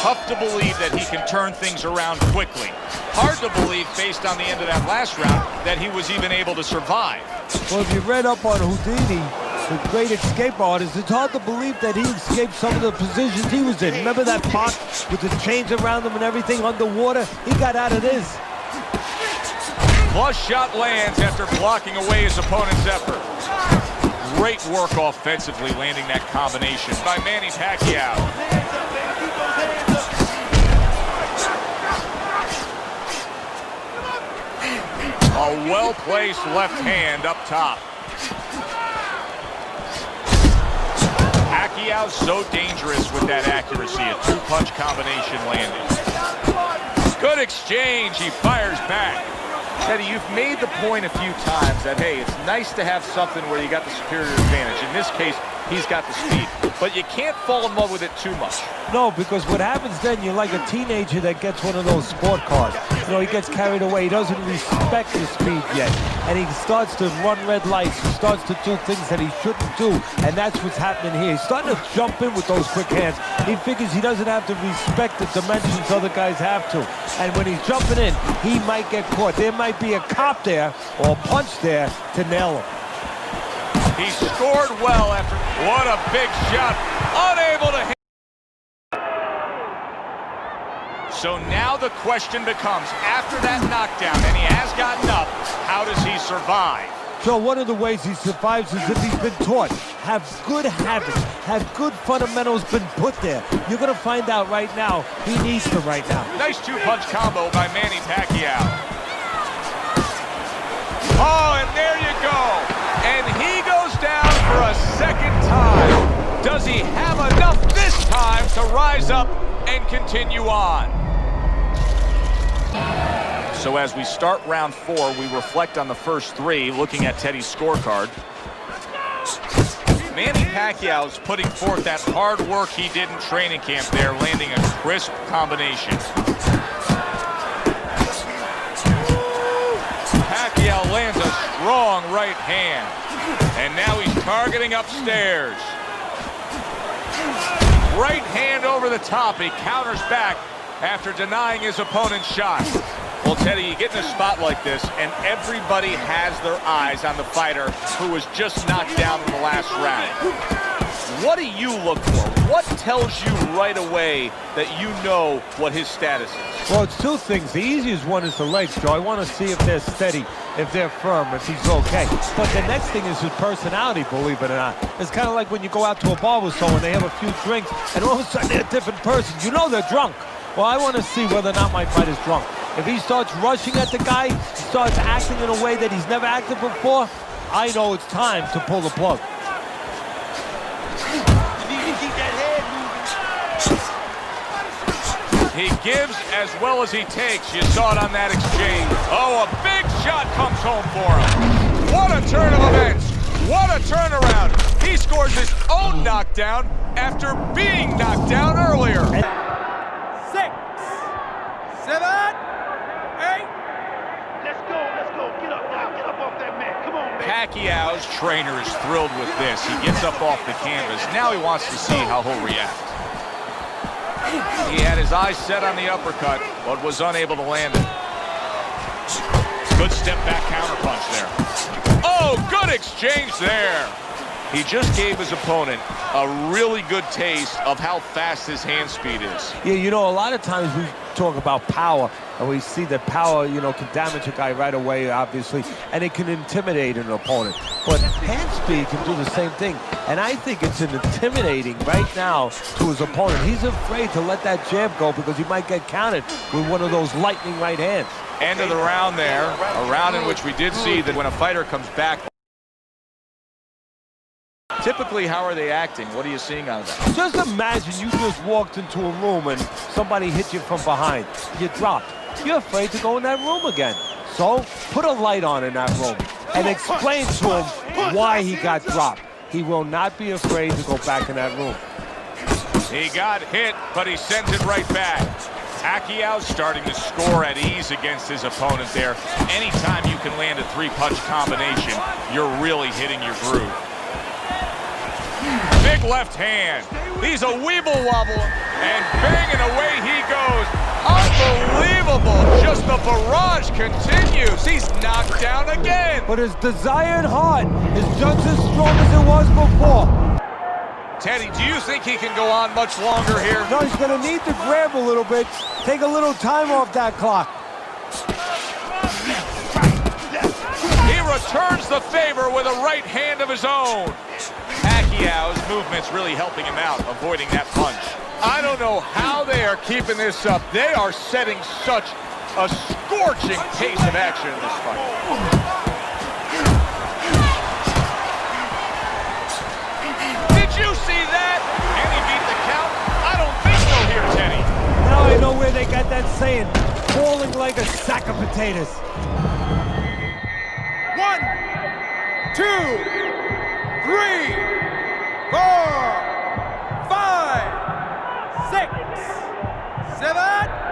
Tough to believe that he can turn things around quickly. Hard to believe, based on the end of that last round, that he was even able to survive. Well, if you read up on Houdini, the great escape artist, it's hard to believe that he escaped some of the positions he was in. Remember that box with the chains around him and everything underwater? He got out of this. Flush shot lands after blocking away his opponent's effort. Great work offensively, landing that combination by Manny Pacquiao. A well-placed left hand up top. Pacquiao's so dangerous with that accuracy. A two-punch combination landing. Good exchange. He fires back. Teddy, you've made the point a few times that, hey, it's nice to have something where you got the superior advantage. In this case, he's got the speed. But you can't fall in love with it too much. No, because what happens then, you're like a teenager that gets one of those sport cars. You know, he gets carried away. He doesn't respect the speed yet. And he starts to run red lights. He starts to do things that he shouldn't do. And that's what's happening here. He's starting to jump in with those quick hands. He figures he doesn't have to respect the dimensions other guys have to. And when he's jumping in, he might get caught. There might be a cop there or a punch there to nail him. He scored well after. What a big shot. Unable to hit. So now the question becomes, after that knockdown, and he has gotten up, how does he survive? So one of the ways he survives is if he's been taught. Have good habits, have good fundamentals been put there. You're going to find out right now he needs to right now. Nice two-punch combo by Manny Pacquiao. Oh, and there you go. And he goes down for a second time. Does he have enough this time to rise up and continue on? So as we start round 4, we reflect on the first 3, looking at Teddy's scorecard. Manny Pacquiao's putting forth that hard work he did in training camp there, landing a crisp combination. Pacquiao lands a strong right hand. And now he's targeting upstairs. Right hand over the top. He counters back after denying his opponent's shot. Well, Teddy, you get in a spot like this, and everybody has their eyes on the fighter who was just knocked down in the last round. What do you look for? What tells you right away that you know what his status is? Well, it's two things. The easiest one is the legs, Joe. I want to see if they're steady, if they're firm, if he's okay. But the next thing is his personality, believe it or not. It's kind of like when you go out to a bar with someone, they have a few drinks, and all of a sudden they're a different person. You know they're drunk. Well, I want to see whether or not my fighter's drunk. If he starts rushing at the guy, starts acting in a way that he's never acted before, I know it's time to pull the plug. He gives as well as he takes. You saw it on that exchange. Oh, a big shot comes home for him. What a turn of events. What a turnaround. He scores his own knockdown after being knocked down earlier. 6, 7, 8. Let's go. Get up now. Get up off that mat. Come on, man. Pacquiao's trainer is thrilled with this. He gets up off the canvas. Now he wants to see how he'll react. He had his eyes set on the uppercut, but was unable to land it. Good step back counterpunch there. Oh, good exchange there. He just gave his opponent a really good taste of how fast his hand speed is. Yeah, you know, a lot of times we talk about power, and we see that power, you know, can damage a guy right away, obviously, and it can intimidate an opponent. But hand speed can do the same thing, and I think it's intimidating right now to his opponent. He's afraid to let that jab go because he might get countered with one of those lightning right hands. End of the round there, a round in which we did see that when a fighter comes back, typically, how are they acting? What are you seeing out of that? Just imagine you just walked into a room and somebody hit you from behind. You dropped. You're afraid to go in that room again. So put a light on in that room and explain to him why he got dropped. He will not be afraid to go back in that room. He got hit, but he sends it right back. Pacquiao starting to score at ease against his opponent there. Anytime you can land a three-punch combination, you're really hitting your groove. Big left hand. He's a weeble wobble, and banging away he goes. Unbelievable. Just the barrage continues. He's knocked down again. But his desired heart is just as strong as it was before. Teddy, do you think he can go on much longer here? No, he's going to need to grab a little bit, take a little time off that clock. He returns the favor with a right hand of his own. Pacquiao's movement's really helping him out, avoiding that punch. I don't know how they are keeping this up. They are setting such a scorching pace of action in this fight. Did you see that? Can he beat the count? I don't think so here, Teddy. Now I know where they got that saying, falling like a sack of potatoes. 1, 2, 3, 4, 5, 6, 7,